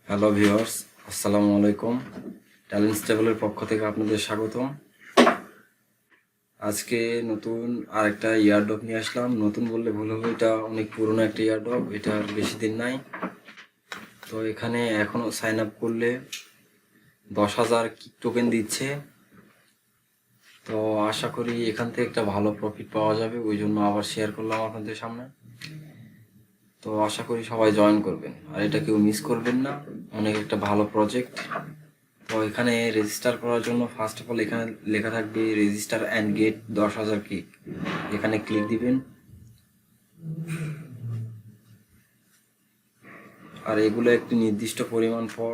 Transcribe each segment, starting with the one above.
Hello viewers, আসসালামু আলাইকুম। Talent স্টেবলের পক্ষ থেকে আপনাদের স্বাগতম। আজকে নতুন আরেকটা ইয়ারড্রপ নিয়ে আসলাম। নতুন বললে ভুল হবে, এটা অনেক পুরনো একটা ইয়ারড্রপ, এটা আর বেশি দিন নাই। তো এখানে এখনও সাইন আপ করলে 10,000 টোকেন দিচ্ছে। তো আশা করি এখান থেকে একটা ভালো প্রফিট পাওয়া যাবে, ওই জন্য আবার শেয়ার করলাম আপনাদের সামনে। তো আশা করি সবাই জয়েন করবেন, আর এটা কেউ মিস করবেন না। অনেক একটা ভালো প্রজেক্ট। তো এখানে রেজিস্টার করার জন্য ফার্স্ট অফ অল এখানে লেখা থাকবে রেজিস্টার অ্যান্ড গেট 10,000 কিক। এখানে ক্লিক দিবেন, আর এগুলো একটি নির্দিষ্ট পরিমাণ পর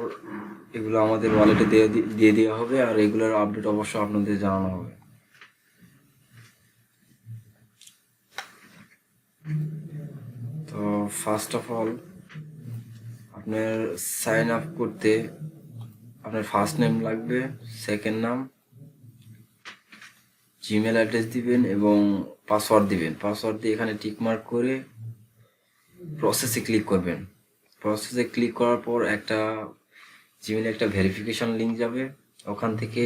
এগুলো আমাদের ওয়ালেটে দিয়ে দেওয়া হবে, আর এগুলোর আপডেট অবশ্য আপনাদের জানানো হবে। তো ফার্স্ট অফ অল আপনার সাইন আপ করতে আপনার ফার্স্ট নেম লাগবে, সেকেন্ড নাম, জিমেল অ্যাড্রেস দিবেন এবং পাসওয়ার্ড দিবেন। পাসওয়ার্ড দিয়ে এখানে টিকমার্ক করে প্রসেসে ক্লিক করবেন। প্রসেসে ক্লিক করার পর একটা জিমেলে একটা ভেরিফিকেশন লিঙ্ক যাবে, ওখান থেকে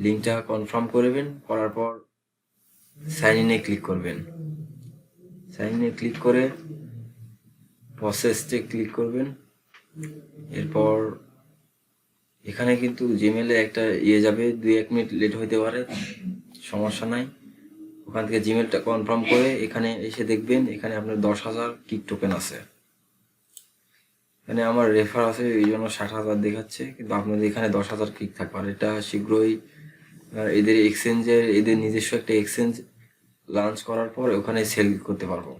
লিঙ্কটা কনফার্ম করবেন। করার পর সাইন ইনে ক্লিক করবেন। সাইন ইনে ক্লিক করে প্রসেসে ক্লিক করবেন। এরপর এখানে কিন্তু জিমেলে একটা যাবে, 2-1 মিনিট লেট হইতে পারে, সমস্যা নাই। ওখান থেকে জিমেলটা কনফার্ম করে এখানে এসে দেখবেন এখানে আপনার 10,000 কিক টোকেন আছে। এখানে আমার রেফার আছে, এই জন্য 60,000 দেখাচ্ছে, কিন্তু আপনাদের এখানে 10,000 কিক থাকবে। আর এটা শীঘ্রই এদের নিজস্ব একটা এক্সচেঞ্জ লঞ্চ করার পর ওখানে সেল করতে পারবো।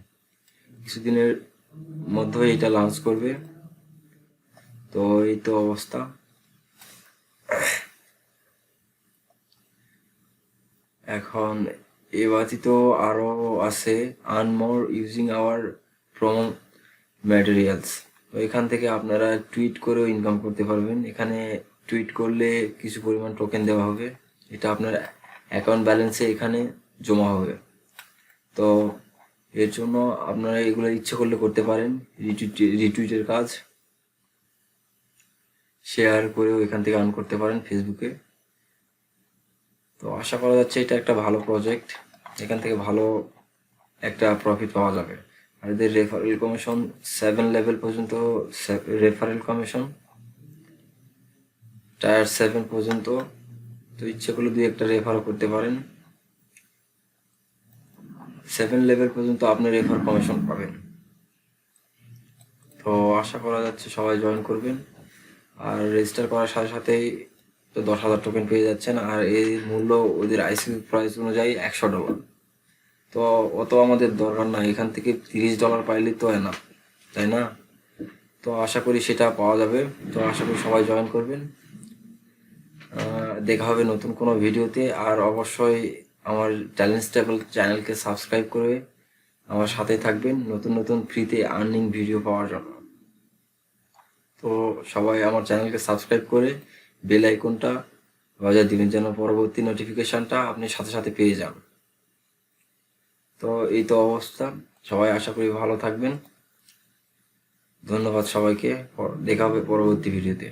কিছুদিনের মধ্যে এটা লঞ্চ করবে। তো এই তো অবস্থা। এখন এ ব্যতীত আরও আছে earn more using our promo materials. তো এখান থেকে আপনারা টুইট করেও ইনকাম করতে পারবেন। এখানে টুইট করলে কিছু পরিমাণ টোকেন দেওয়া হবে, এটা আপনার অ্যাকাউন্ট ব্যালেন্সে এখানে জমা হবে। তো এর জন্য আপনারা এগুলো ইচ্ছে করলে করতে পারেন। রিটুইটের কাজ শেয়ার করেও এখান থেকে আর্ন করতে পারেন ফেসবুকে। তো আশা করা যাচ্ছে এটা একটা ভালো প্রজেক্ট, এখান থেকে ভালো একটা প্রফিট পাওয়া যাবে। আর এদের রেফারেল কমিশন 7 লেভেল পর্যন্ত, রেফারেল কমিশন টায়ার 7 পর্যন্ত। তো ইচ্ছে করলে 2-1টা রেফারও করতে পারেন। 7 লেভেল পর্যন্ত আপনি রেফার কমিশন পাবেন। তো আশা করা যাচ্ছে সবাই জয়েন করবেন, আর রেজিস্টার করার সাথে সাথেই তো 10,000 টোকেন পেয়ে যাচ্ছেন। আর এর মূল্য ওদের আইসি প্রাইস অনুযায়ী $100। তো অত আমাদের দরকার না, এখান থেকে $30 পাইলে তো না, তাই না? তো আশা করি সেটা পাওয়া যাবে। তো আশা করি সবাই জয়েন করবেন। দেখা হবে নতুন কোনো ভিডিওতে। আর অবশ্যই আমার ট্যালেন্ট স্টেবল চ্যানেলকে সাবস্ক্রাইব করে আমার সাথে থাকবেন নতুন নতুন ফ্রিতে আর্নিং ভিডিও পাওয়ার জন্য। তো সবাই আমার চ্যানেলকে সাবস্ক্রাইব করে বেল আইকনটা বাজিয়ে দিবেন, যেন পরবর্তী নোটিফিকেশনটা আপনি সাথে সাথে পেয়ে যান। তো এই তো অবস্থা, সবাই আশা করি ভালো থাকবেন। ধন্যবাদ সবাইকে, দেখা হবে পরবর্তী ভিডিওতে।